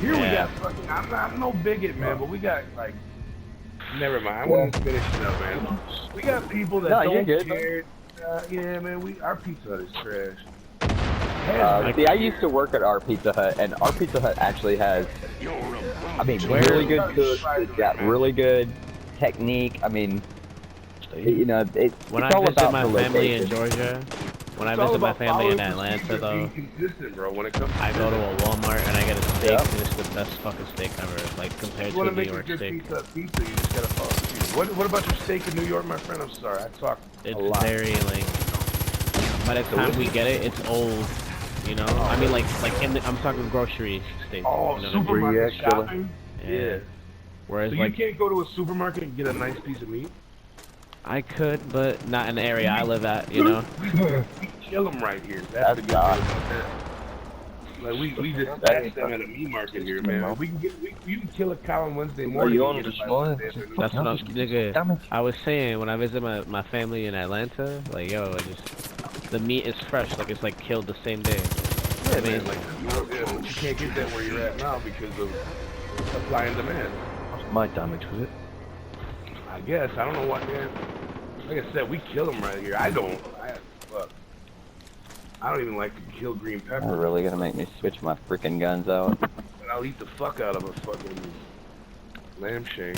Here we got fucking. I'm no bigot, man, but we got like. Never mind. I won't finish it up, man. We got people that don't care. Yeah, man. Our Pizza Hut is trash. See, I used to work at our Pizza Hut, and our Pizza Hut actually has, I mean, really good cooks. It's got really good technique. I mean, you know, it's when all I visit about my the family location. in Georgia, when I visit my family in Atlanta, though, bro, when it comes I go to a Walmart and I get a steak, and it's the best fucking steak ever, like compared to a New York steak. Pizza, you just gotta follow. What about your steak in New York, my friend? I'm sorry, I talk a lot. It's very like. By the time we get it, it's old. You know, I mean, like I'm talking grocery steak. Oh, you know supermarket shopping. Yeah. Whereas so like, you can't go to a supermarket and get a nice piece of meat. I could, but not in the area I live at. You know. We kill them right here. That's the good thing about that. Like we just catch them at a meat market here, man. We can you can kill a cow on Wednesday morning. That's what I was saying when I visit my family in Atlanta. Like, yo, the meat is fresh. Like it's like killed the same day. Yeah, man. Like but you can't get that where you're at now because of supply and demand. My damage was it? I guess I don't know what, man. Like I said, we kill them right here. I don't even like to kill green pepper. They're really gonna make me switch my freaking guns out. But I'll eat the fuck out of a fucking lamb shank.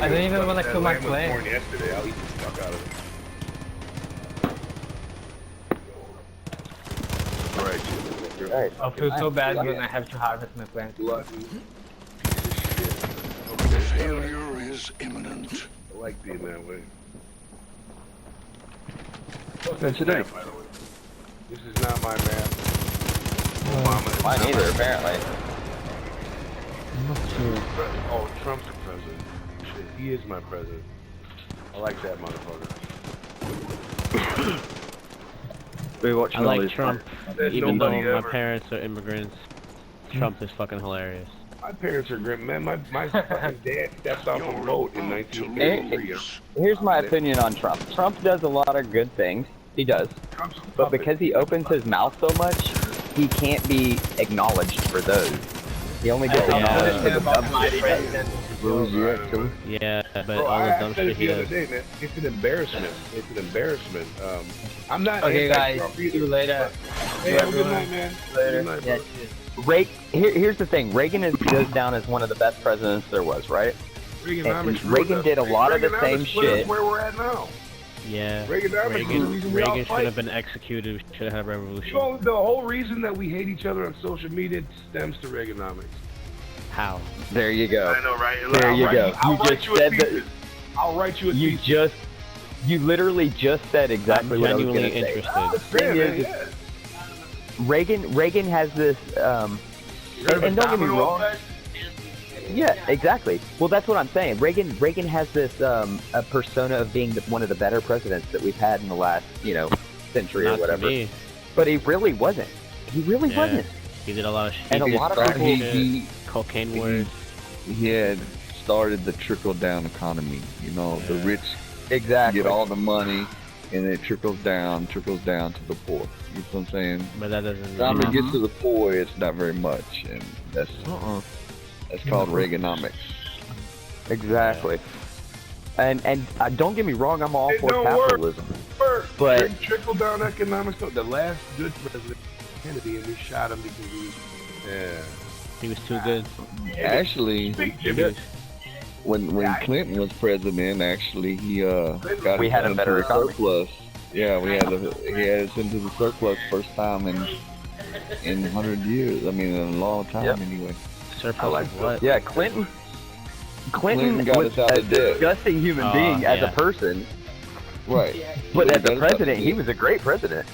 I don't even want to kill my clan. clan. Yesterday, I'll eat the fuck out of it. Alright, I feel so bad when I have to harvest my plant. Failure is imminent. I like being that way. That's today. By the way. This is not my map. Obama. Mine either, apparently. Oh, Trump's the president. Shit, he is my president. I like that motherfucker. I like Trump, even though my ever. parents are immigrants. Trump is fucking hilarious. My parents are great, man. My fucking dad stepped off a boat in 1983. Here's my opinion on Trump. Trump does a lot of good things. He does. But because he opens his mouth so much, he can't be acknowledged for those. He only gets acknowledged for the dumb shit. Yeah, but Bro, all the I dumb said shit it he the other does. day, man. It's an embarrassment. It's an embarrassment. I'm not. Okay, guys. anti-Trump See you later. Hey, have a good night, man. Good night, bro. Here's the thing. Reagan goes down as one of the best presidents there was, right? Reagan did a lot of the same shit. Where we're at now. Yeah, Reagan should have been executed. Should have had a revolution. You know, the whole reason that we hate each other on social media stems to Reaganomics. How? There you go. I know, right? There you go. I'll You write just you a said thesis. that. I'll write you a thesis. You literally just said exactly what I was genuinely going to say. interested. Reagan has this, and don't get me wrong. Yeah, exactly. Well, that's what I'm saying. Reagan has this a persona of being one of the better presidents that we've had in the last, century or whatever. Me. But he really wasn't. He really wasn't. He did a lot of shit. And a lot of people, cocaine wars. He had started the trickle-down economy. The rich exactly get all the money, and it trickles down to the poor. You know what I'm saying? But that doesn't. Time it gets to the poor, it's not very much, and that's called Reaganomics. Exactly. And don't get me wrong, I'm all for capitalism. But trickle down economics. The last good president, Kennedy, and we shot him because he was too good. Actually, when Clinton was president, actually he got we had a better economy. Surplus. Yeah, he had us into the surplus first time in 100 years. I mean, in a long time anyway. Surplus of what? Yeah, Clinton got was us out a of debt. disgusting human being as a person. Right. But as a president, he was a great president.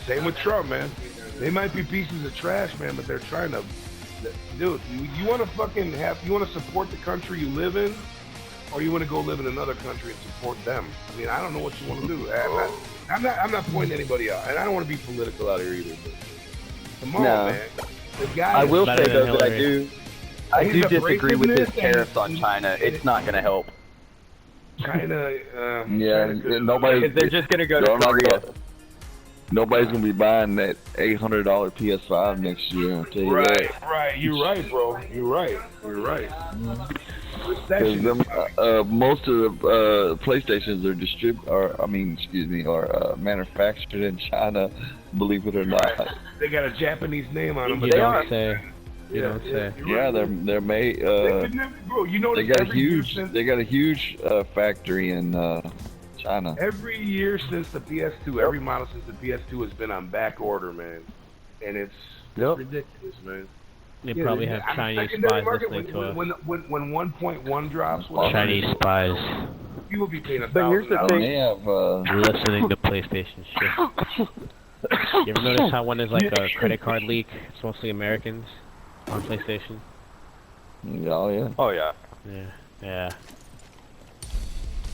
Same with Trump, man. They might be pieces of trash, man, but they're trying to. Dude, you want to you want to support the country you live in, or you want to go live in another country and support them? I mean, I don't know what you want to do. I'm not pointing anybody out, and I don't want to be political out here either. But come on, man. The guy. I will say though that I do His disagree with his abrasiveness tariffs on China. It's not going to help. China. Yeah, nobody. Because they're just going to go to Korea. Nobody's gonna be buying that $800 PS5 next year. I'll tell you that. Right. You're right, bro. You're right. Because most of the PlayStations are manufactured in China. Believe it or not. They got a Japanese name on them, but You don't say. You Yeah, don't say. Yeah, they're made. Bro, you know They got a huge factory in China. Every year since the PS2, every model since the PS2 has been on back order, man, and it's ridiculous, man. They probably have Chinese spies listening to us. When 1.1 drops, Chinese spies people be paying But here's the $1,000. thing. They have. listening to PlayStation shit. You ever notice how when there's like a credit card leak, it's mostly Americans on PlayStation? Oh yeah. Oh yeah. Yeah.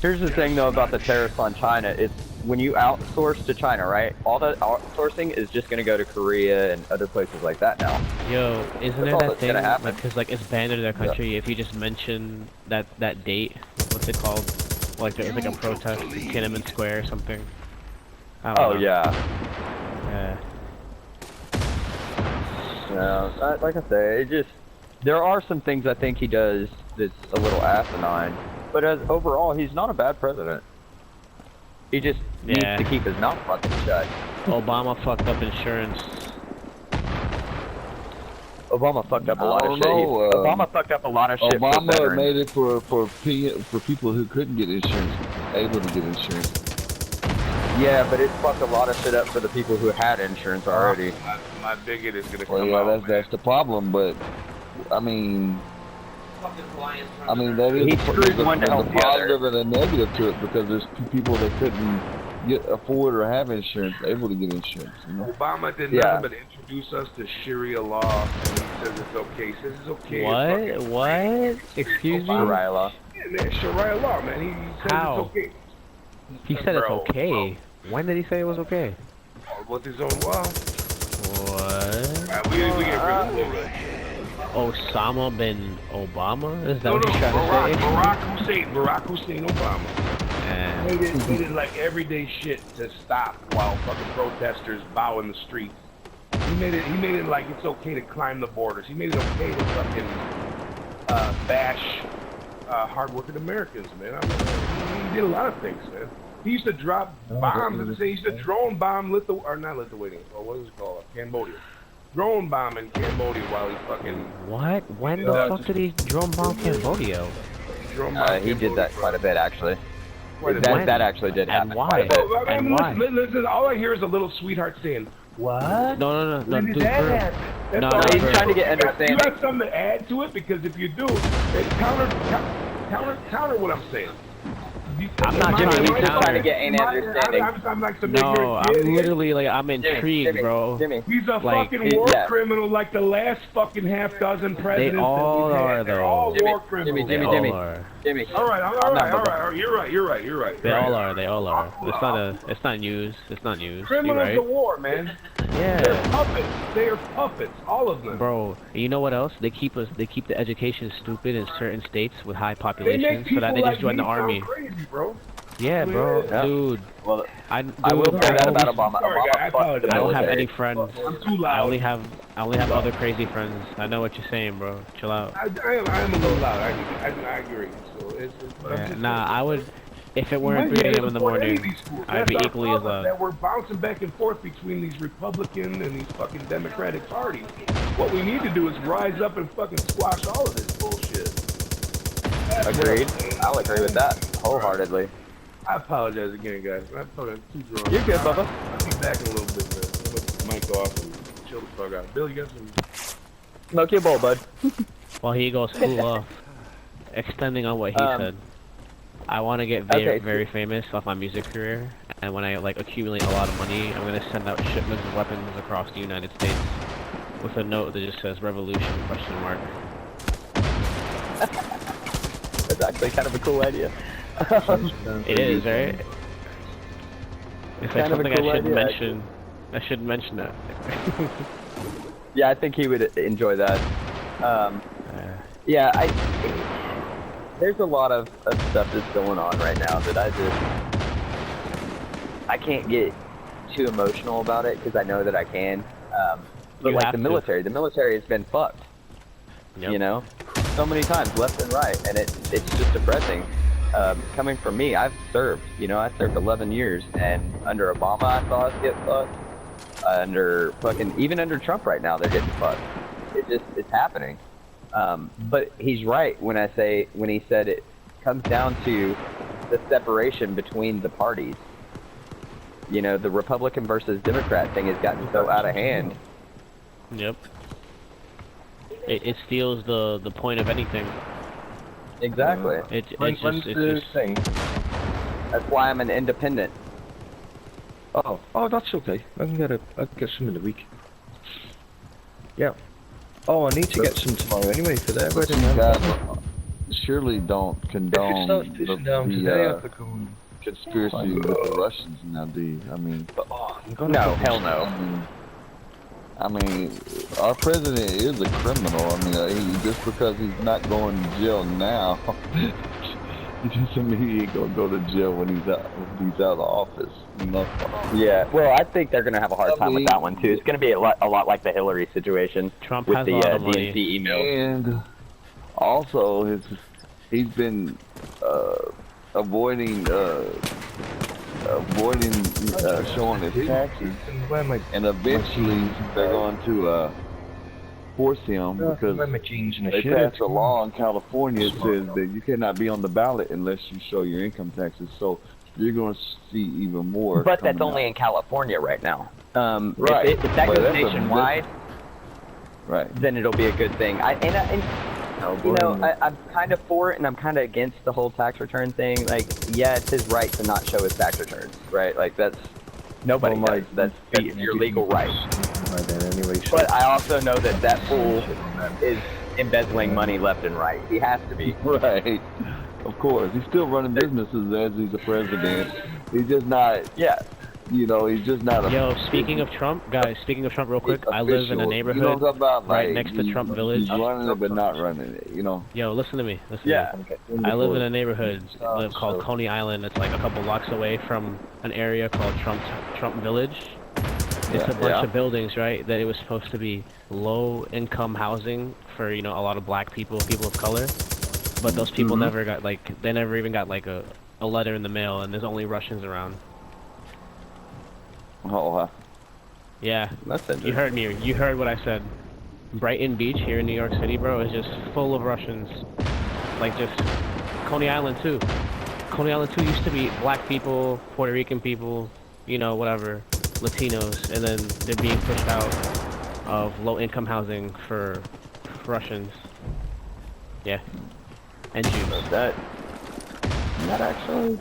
Here's the thing though about the tariffs on China. It's when you outsource to China, right? All the outsourcing is just gonna go to Korea and other places like that now. Yo, isn't there all that that's thing? gonna happen. Because like it's banned in their country if you just mention that date. What's it called? Like there's like a protest in Tiananmen Square or something. I don't Oh know. yeah. Yeah. No, like I say, there are some things I think he does that's a little asinine, but overall, he's not a bad president. He just needs to keep his mouth fucking shut. Obama fucked up insurance. Obama fucked up a lot of shit. know, Obama fucked up a lot of shit. for Obama veterans. made it for people who couldn't get insurance, able to get insurance. Yeah, but it fucked a lot of shit up for the people who had insurance already. My bigot is gonna Well, come yeah, out. that's the problem. But I mean, that is He screwed one to there's a help the positive and a negative to it because there's people that couldn't afford or have insurance able to get insurance. You know? Obama did Yeah. nothing but introduce us to Sharia law, and he says it's okay. He says it's okay. What? Excuse me? Sharia law. Yeah, man, Sharia law, man. He says How? it's okay. He said it's Bro, okay. When did he say it was okay? With his own law. What? Right, we get rid of it. Osama bin Obama? Is that No, what no, you're trying to say? Barack Hussein Obama. Made it like everyday shit to stop while fucking protesters bow in the streets. He made it like it's okay to climb the borders. He made it okay to fucking bash hardworking Americans, man. I mean, he did a lot of things, man. He used to drop bombs. He used to drone bomb not Lithuania. Oh, what was it called? Cambodia. Drone bomb in Cambodia while he fucking. What? When the fuck did he drone bomb Cambodia? Drone bomb He did that quite a bit, actually. When? That actually did happen. And why? quite a bit. And why? Listen, all I hear is a little sweetheart saying, "What?" No, When did dude, that for real. happen? No, all he's I hear. trying to get You understanding. got something to add to it because if you do, it counter what I'm saying. I'm not Jimmy, he's just counter. trying to get an understanding. I'm like some No, ignorant kid. I'm literally like, I'm intrigued, Jimmy, bro. Jimmy. He's a like, fucking war yeah. criminal like the last fucking half dozen presidents all that we've had. are, They're though. all Jimmy, war criminals. They Jimmy, all Jimmy. are. Jimmy. All right. You're right. They all are. They all are. It's not news. It's not news. You're Criminals right. of war, man. They're Yeah. puppets. They are puppets. All of them. Bro, you know what else? They keep the education stupid in certain states with high They populations make so people that they like just join me the army. sound crazy, bro. Yeah, bro. Yeah. Dude. Well, I will dude, say that I about always- Obama. Sorry, Obama guy, I fucked apologize. the I don't have military. any friends. I'm too loud. I only have other crazy friends. I know what you're saying, bro. Chill out. I am a little loud. I agree. So but I'm Yeah, just nah, saying. I would. If it We weren't might 3 be able a.m. to in the support any of morning, these schools. I'd That's be our equally as problem, loud. that we're bouncing back and forth between these Republican and these fucking Democratic parties. What we need to do is rise up and fucking squash all of this bullshit. That's what Agreed. I'm saying. I'll agree with that wholeheartedly. I apologize again, guys. I'm fucking too drunk. You're good, Bubba. I'll be back in a little bit, man. I'm gonna put the mic off and chill the fuck out. Bill, you got some? Smoke your bowl, bud. While he goes cool off, extending on what he said. I want to get very, Okay. very famous off my music career, and when I like accumulate a lot of money, I'm gonna send out shipments of weapons across the United States with a note that just says "Revolution?" ? That's actually kind of a cool idea. It is, right? If there's Kind of a something cool I should idea, mention, I should mention that. Yeah, I think he would enjoy that. Yeah, there's a lot of stuff that's going on right now that I can't get too emotional about it because I know that I can. But You like have the to. military has been fucked. Yep. You know, so many times left and right, and it's just depressing. Coming from me, I've served. You know, I served 11 years, and under Obama, I saw us get fucked. Under even under Trump right now, they're getting fucked. It's happening. But he's right when he said it comes down to the separation between the parties. You know, the Republican versus Democrat thing has gotten so out of hand. Yep. It steals the point of anything. Exactly. It's just thing? That's why I'm an independent. Oh, that's okay. I can get some in the week. Yeah. Oh, I need to get some tomorrow anyway for their But wedding. you guys surely don't If it condone starts pissing down today, I have to go. conspiracy with the Russians now, do you? I mean, No, hell no. I mean, our president is a criminal. I mean, just because he's not going to jail now, it doesn't mean he ain't gonna go to jail when he's out of office. You know? Yeah. Well, I think they're gonna have a hard time with that one too. It's gonna be a lot like the Hillary situation Trump with has the a lot of money. DNC emails. And also, he's been avoiding showing his taxes, and eventually they're going to force him because my jeans and a they shirt. passed a law in California that says that you cannot be on the ballot unless you show your income taxes. So you're going to see even more. But that's coming only out. in California right now. Right. If that But goes that's a nationwide, Right. then it'll be a good thing. I'm kind of for it, and I'm kind of against the whole tax return thing. Like, yeah, it's his right to not show his tax returns, right? Like, that's nobody does. That's your legal right. But I also know that fool is embezzling money left and right. He has to be. Right. Of course. He's still running businesses as he's a president. He's just not, Yeah. you know, he's just not a... Yo, speaking of Trump, guys, real quick, I live in a official. neighborhood You know what I'm talking about? right Like, next to Trump Village. He's running it but not running it, you know? Yo, listen to me. Yeah. I live in a neighborhood called Coney Island. It's like a couple blocks away from an area called Trump Village. It's a bunch of buildings, right? That it was supposed to be low-income housing for, you know, a lot of black people of color. But those people never got, like, they never even got, like, a letter in the mail, and there's only Russians around. Oh, Yeah. That's interesting. You heard me. You heard what I said. Brighton Beach here in New York City, bro, is just full of Russians. Like, just Coney Island, too. Coney Island, too, used to be black people, Puerto Rican people, you know, whatever, Latinos, and then they're being pushed out of low-income housing for Russians. Yeah. And Jews. That actually...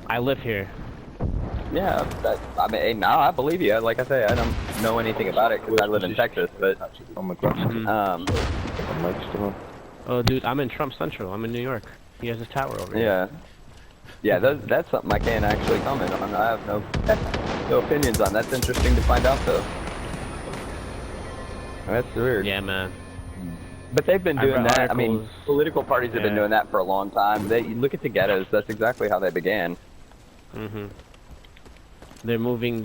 I live here. Yeah, I believe you. Like I say, I don't know anything about it because I live in Texas, but... Oh, dude, I'm in Trump Central. I'm in New York. He has his tower over here. Yeah, that's something I can't actually comment on. I have no opinions on. That's interesting to find out, though. That's weird. Yeah, man. But they've been doing read that. I mean, articles. political parties have been doing that for a long time. You look at the ghettos. That's exactly how they began. They're moving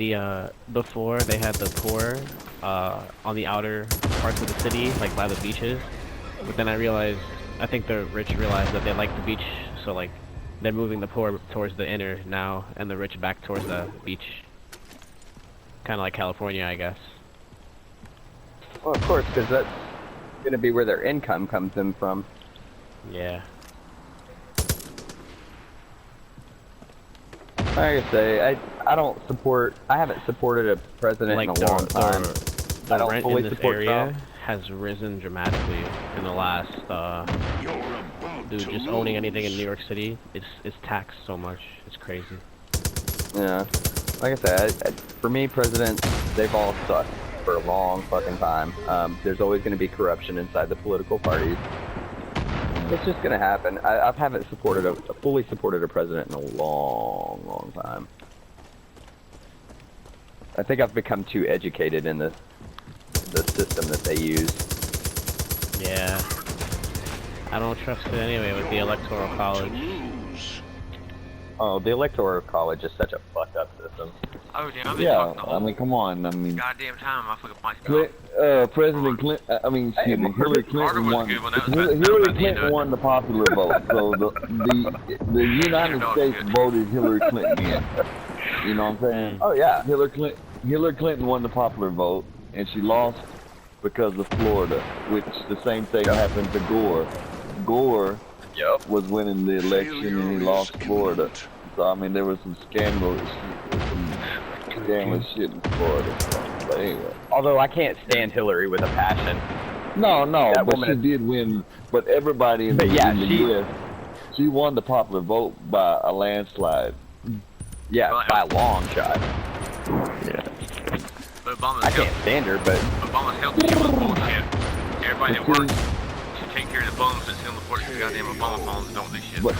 before they had the poor on the outer parts of the city, like by the beaches. But then I think the rich realized that they like the beach, so like they're moving the poor towards the inner now, and the rich back towards the beach. Kind of like California, I guess. Well, of course, because that's going to be where their income comes in from. Yeah. Like I say, I haven't supported a president Like in a long time. the I don't rent fully in this support area Trump. has risen dramatically in the last. You're about Dude, to just owning anything in lose. New York City, it's taxed so much. It's crazy. Yeah. Like I said, for me, presidents, they've all sucked for a long fucking time. There's always going to be corruption inside the political parties. It's just going to happen. I haven't fully supported a president in a long, long time. I think I've become too educated in the system that they use. Yeah. I don't trust it anyway with the Electoral College. Lose. Oh, the Electoral College is such a fucked up system. Oh, damn, I've been talking the I whole mean, come on. I mean, goddamn time. I fucking might stop. President Clinton. I mean, excuse me, Hillary Clinton was a won. good one. That was about Hillary the end of Clinton it. won the popular vote, so the United States voted Hillary Clinton in. You know what I'm saying? Oh yeah. Hillary Clinton won the popular vote, and she lost because of Florida, which the same thing happened to Gore. Gore was winning the election, and he lost Florida. So I mean, there was some scandalous shit in Florida. But anyway. Although I can't stand Hillary with a passion. No, That but woman she is- did win. But everybody in the U.S., she won the popular vote by a landslide. Yeah, Well, by a long shot. But Obama's I can't stand her, but Obama's health shit was bullshit. Everybody that works should take care of the bums that sit on the porch of goddamn Obama phones and don't do shit. But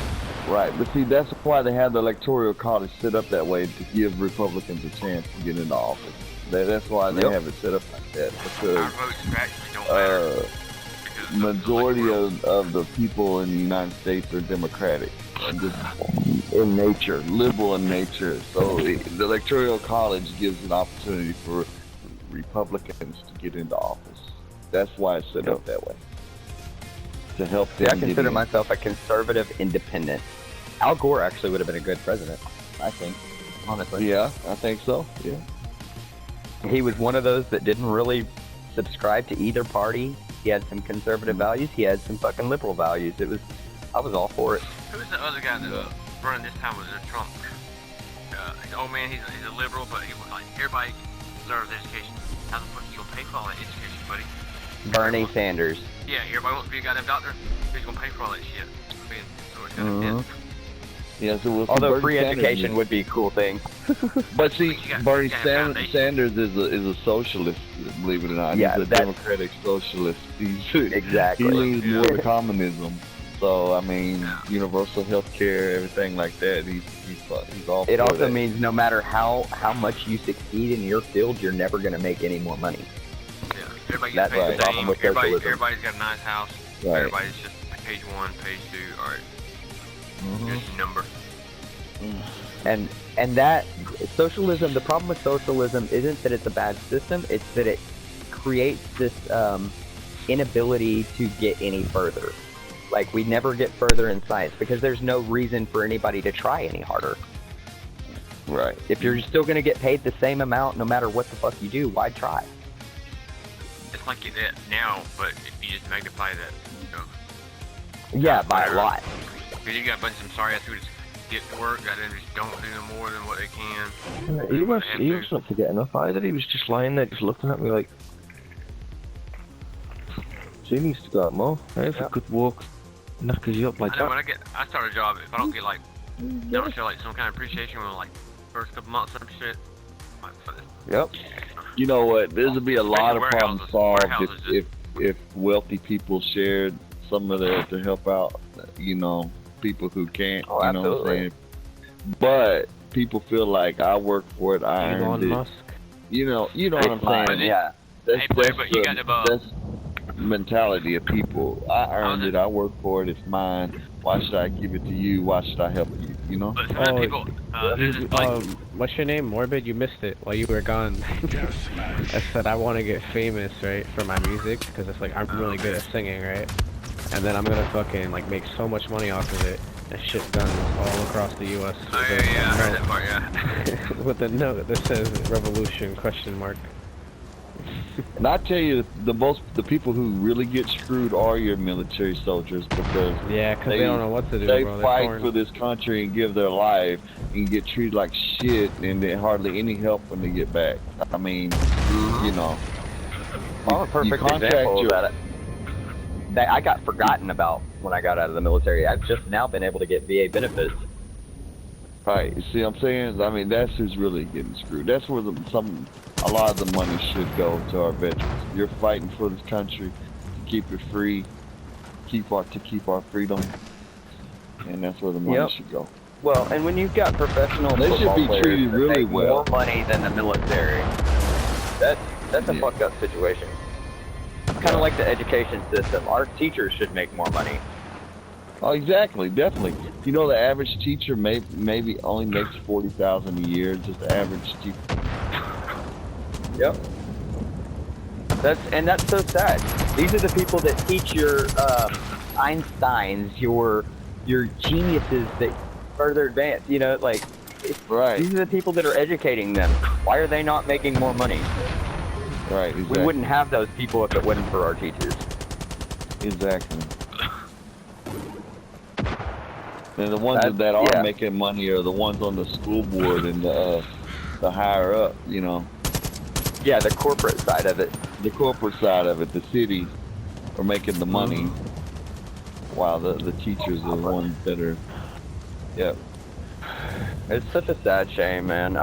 see, that's why they have the Electoral College set up that way, to give Republicans a chance to get into office. That's why they have it set up like that, Our because votes actually don't matter. Because majority of the people in the United States are Democratic, and just in nature, liberal in nature. So the Electoral College gives an opportunity for Republicans to get into office. That's why it's set up that way, to help them. I get consider in. myself a conservative independent. Al Gore actually would have been a good president, I think, honestly. Yeah, I think so. Yeah. He was one of those that didn't really subscribe to either party. He had some conservative values. He had some fucking liberal values. I was all for it. who was the other guy that running this time was Trump? Oh man, he's a liberal, but he was like, everybody deserves education. How the fuck you gonna pay for all that education, buddy? Bernie Sanders. Yeah, everybody wants to be a goddamn doctor. Who's gonna pay for all that shit? I mean, so it's kind of Yeah, so we'll see Although Bernie free Sanders education is- would be a cool thing. But see, Bernie you got a foundation. Sanders is a socialist, believe it or not. Yeah, He's a that's- Democratic socialist. Exactly. He leans more to communism. So I mean, universal health care, everything like that. He's all. It for also that. means no matter how much you succeed in your field, you're never going to make any more money. Yeah, everybody That's gets paid the the problem same. with socialism. Everybody's got a nice house. Right. Everybody's just page 1, page 2. All right. Here's your number. And that socialism, the problem with socialism isn't that it's a bad system, it's that it creates this inability to get any further. Like, we never get further in science because there's no reason for anybody to try any harder. Right. If you're still going to get paid the same amount no matter what the fuck you do, why try? It's like that now, but if you just magnify that, you know. Yeah, by a lot. Because you got a bunch of some sorry ass who just get to work, and just don't do no more than what they can. He wasn't to get enough either. He was just lying there, just looking at me like, she needs to go out more. Hey, if I could walk, knackers you up like I know that. when I start a job, if I don't get like, I don't show like some kind of appreciation when like first couple months or some shit. Like, for this. Yep. You know what? There's would be a lot of problems solved warehouses if wealthy people shared some of their to help out. You know, people who can't. Oh, you know what I'm absolutely. saying? But people feel like I work for it. I earned Elon it. Musk. You know what I'm Fine, saying? yeah. That's, Hey, but you got the, that's mentality of people. I earned it. I work for it. It's mine. Why should I give it to you? Why should I help you? You know? But some of the people, there's just like, What's your name? Morbid? You missed it while you were gone. I said I want to get famous, right, for my music, because it's like I'm really good at singing, right? And then I'm gonna fucking like make so much money off of it. And shit done all across the U.S. oh yeah, I heard that part, yeah. With a note that says "Revolution?" ? And I tell you, the people who really get screwed are your military soldiers, because Yeah, because they don't know what to do, they bro. They're fight torn. for this country and give their life and get treated like shit, and they hardly any help when they get back. I mean, you know. I'm a perfect example of that I got forgotten about when I got out of the military. I've just now been able to get VA benefits. Right. You see what I'm saying? I mean, that's who's really getting screwed. That's where a lot of the money should go to our veterans. You're fighting for this country to keep it free, keep our freedom, and that's where the money should go. Well, and when you've got professional They should football be players treated that really make well. more money than the military, that's a fucked up situation. Kind of like the education system. Our teachers should make more money. Oh, exactly, definitely. You know, the average teacher maybe only makes 40,000 a year. Just the average teacher. Yep. That's so sad. These are the people that teach your Einsteins, your geniuses that further advanced. You know, like Right. these are the people that are educating them. Why are they not making more money? Right. Exactly. We wouldn't have those people if it wasn't for our teachers. Exactly. And the ones that are making money are the ones on the school board and the higher up, you know. Yeah, the corporate side of it. The corporate side of it, the cities are making the money, while the teachers are the ones that are, yeah. It's such a sad shame, man.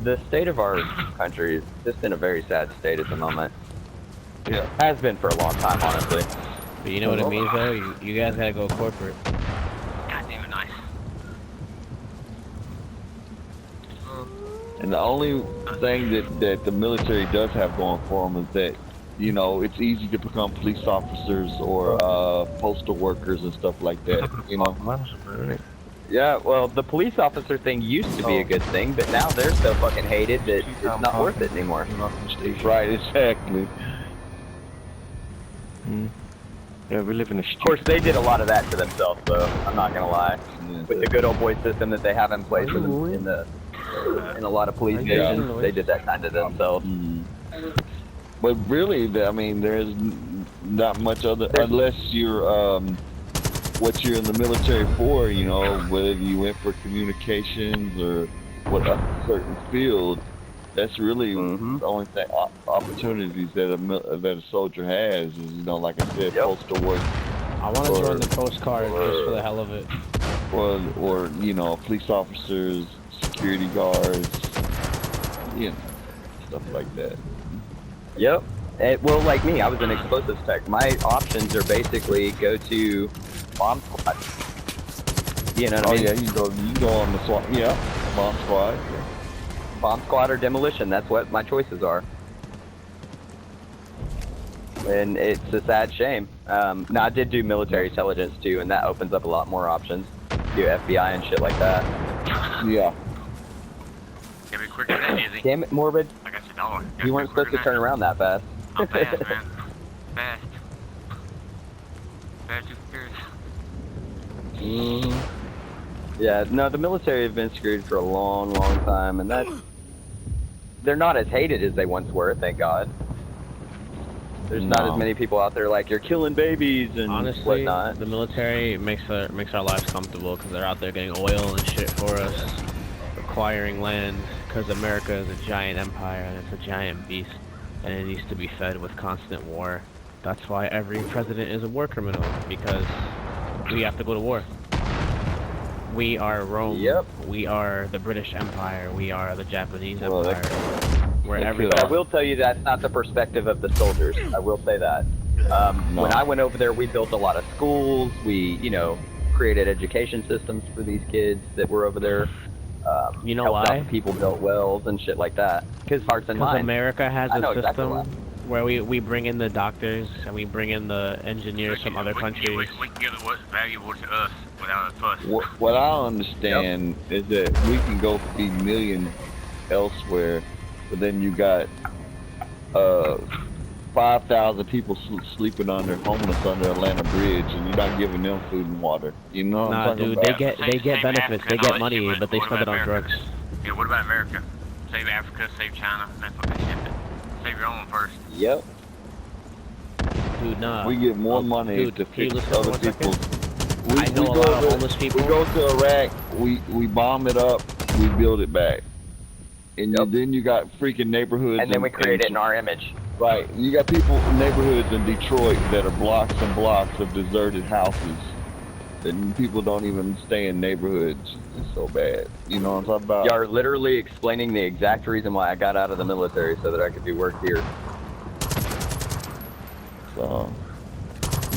The state of our country is just in a very sad state at the moment. Yeah. Has been for a long time, honestly. But you know what it means, though? You guys gotta go corporate. God damn it, nice. And the only thing that the military does have going for them is that, you know, it's easy to become police officers or postal workers and stuff like that, you know. Yeah, well, the police officer thing used to be a good thing, but now they're so fucking hated that it's not worth it anymore. Right, exactly. Yeah, we live in a Of course, they did a lot of that to themselves, though. I'm not gonna lie. With the good old boy system that they have in place in a lot of police stations, they did that kind of themselves. But really, I mean, there's not much other, unless you're what you're in the military for, you know, whether you went for communications or what a certain field. That's really the only thing, opportunities that a soldier has is, you know, like I said, postal work. I want to join the Coast Guard just for the hell of it. Or you know, police officers, security guards, you know, stuff like that. Yep. Well, like me, I was an explosives tech. My options are basically go to bomb squad. You know what I mean? Yeah, you go on the SWAT. Yeah, bomb squad. Bomb squad or demolition. That's what my choices are. And it's a sad shame. Now, I did do military intelligence too, and that opens up a lot more options. Do FBI and shit like that. Yeah. Get me quicker than easy. Damn it, Morbid. Like I said, no. You weren't supposed to turn around that fast. I'm fast, man. Fast. Fast and furious. Yeah, no, the military have been screwed for a long, long time, and they're not as hated as they once were, thank God. There's not as many people out there like, you're killing babies and Honestly, whatnot. the military makes our lives comfortable because they're out there getting oil and shit for us, acquiring land, because America is a giant empire and it's a giant beast, and it needs to be fed with constant war. That's why every president is a war criminal, because we have to go to war. We are Rome. Yep. We are the British Empire. We are the Japanese Empire. We're everywhere. But I will tell you that's not the perspective of the soldiers. I will say that. When I went over there, we built a lot of schools. We, you know, created education systems for these kids that were over there. You know helped why? out the people built wells and shit like that. Because hearts and Because minds. America has I know a exactly system why. where we bring in the doctors and we bring in the engineers from other countries. We can give what's valuable to us without a fuss. What I understand is that we can go feed millions elsewhere, but then you got 5,000 people sleeping homeless under Atlanta Bridge, and you're not giving them food and water. You know what I'm Nah, talking dude, about? they get benefits, they get money, but they spend it on drugs. Yeah, what about America? Save Africa, save China, that fucking shit. Save your own first. Yep. Dude, nah. We get more money dude, to can you fix listen for other 1 second? people's. I know a lot of homeless people. We go to Iraq, we bomb it up, we build it back. And then you got freaking neighborhoods. And then we create it in our image. Right. You got people, neighborhoods in Detroit that are blocks and blocks of deserted houses. And people don't even stay in neighborhoods. It's so bad. You know what I'm talking about? You are literally explaining the exact reason why I got out of the military, so that I could do work here. So,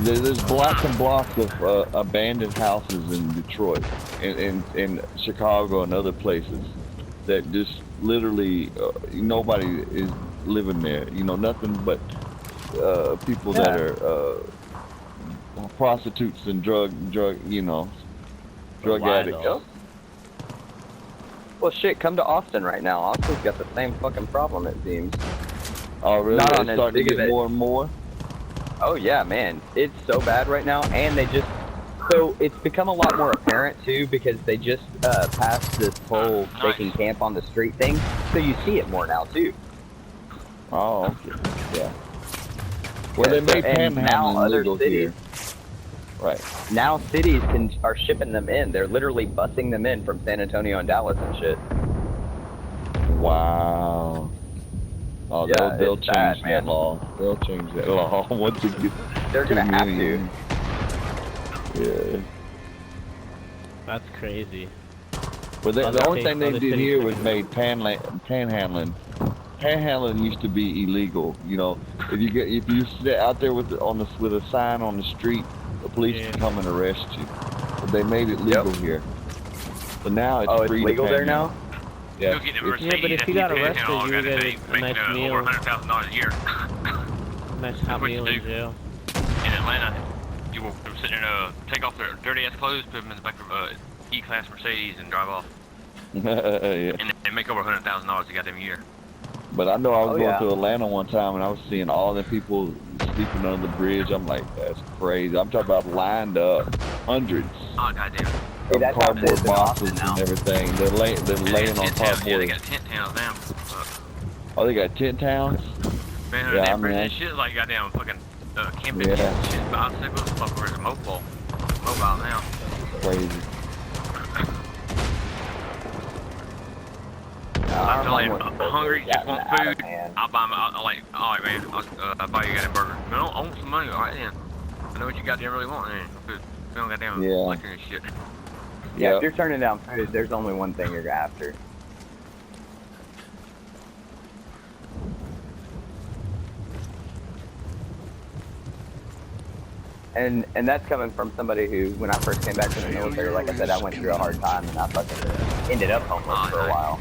there's blocks and blocks of abandoned houses in Detroit, in Chicago and other places that just literally nobody is living there. You know, nothing but people that are prostitutes and drug, you know, drug Why, addicts. though? Well, shit, come to Austin right now. Austin's got the same fucking problem, it seems. Oh, really? Not on They're as starting big to of get it. more and more? Oh, yeah, man. It's so bad right now, and they just... So, it's become a lot more apparent, too, because they just passed this whole taking camp on the street thing, so you see it more now, too. Oh, okay. Yeah. Well, they made And now panhandling other legal cities- here. Right. Now cities are shipping them in. They're literally busing them in from San Antonio and Dallas and shit. Wow. Oh, Yeah, they'll it's change bad, that man. law. They'll change that law once it gets They're too gonna have many. to. Yeah. That's crazy. But the Other only states- thing they other did cities here do was it. made panhandling. Panhandling used to be illegal. You know, if you sit out there with a sign on the street, the police Yeah. can come and arrest you. But they made it legal here. But now it's Oh, it's free legal to there now? Yeah. Go get a It's- Mercedes. Yeah, but if you got arrested, all you got get today, a making nice meal. over $100,000 a year. Nice hot what you meal in do. jail. In Atlanta, you will sit there and take off their dirty ass clothes, put them in the back of E-Class Mercedes, and drive off. yeah. And they make over $100,000 a goddamn year. But I know I was Oh, going yeah. to Atlanta one time and I was seeing all the people sleeping under the bridge. I'm like, that's crazy. I'm talking about lined up, hundreds Oh goddamn. Hey, that's how it cardboard is in Austin boxes now. and everything. They're laying on Tent towns. Yeah, they cardboard. got tent towns now. Oh, they got tent towns. Man, Yeah, I damn mean, that shit like goddamn fucking camping Yeah. and shit, bicycles, motherfuckers, mobile now. Crazy. I'm telling you, hungry, just want food. Man. I'll buy my, I'll like, all right, man, I'll buy you a goddamn burger. Man, I want some money, all right, then. I know what you goddamn really want, man. Good. We don't goddamn Yeah. liquor and shit. Yeah, Yep. if you're turning down food, there's only one thing you're after. And that's coming from somebody who, when I first came back from the military, like I said, I went through a hard time and I fucking ended up homeless for a while.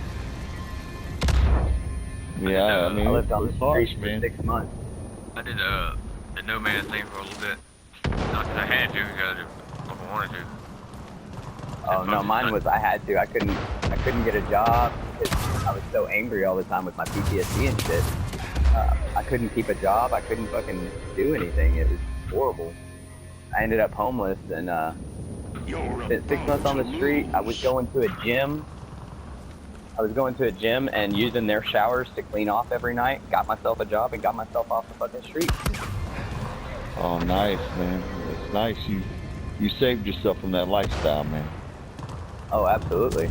Yeah, I mean, I lived on the it's harsh, street for man. 6 months. I did the no man thing for a little bit. Not 'cause I had to, because I wanted to. Oh no, mine was I had to. I couldn't get a job because I was so angry all the time with my PTSD and shit. I couldn't keep a job. I couldn't fucking do anything. It was horrible. I ended up homeless and spent 6 months on the street. I was going to a gym. And using their showers to clean off every night. Got myself a job and got myself off the fucking street. Oh, nice, man. It's nice. You saved yourself from that lifestyle, man. Oh, absolutely.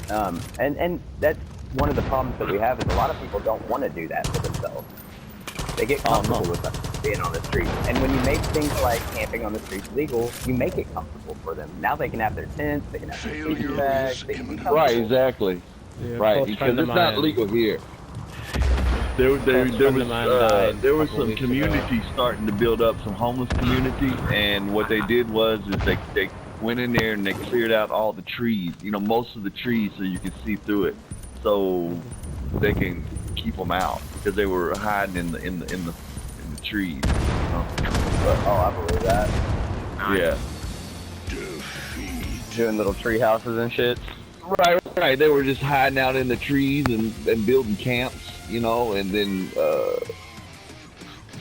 And that's one of the problems that we have is a lot of people don't want to do that for themselves. They get comfortable with being on the street. And when you make things like camping on the streets legal, you make it comfortable for them. Now they can have their tents, they can have their sleeping bags, they can be comfortable. Right, exactly. Yeah, Right, close because friend of it's not mine- legal here. There friend of mine died was a couple some weeks community starting to build up, some homeless community, and what they did was they went in there and they cleared out all the trees, you know, most of the trees so you could see through it, so they can keep them out because they were hiding in the trees. You know? Oh, I believe that. Yeah. Doing little tree houses and shit. Right. They were just hiding out in the trees and building camps, you know, and then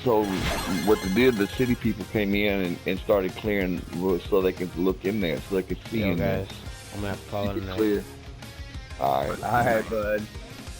so what they did, the city people came in and started clearing so they could look in there, so they could see Yo, in there. guys, I'm gonna have to call it a night. Clear. All right. Alright, bud.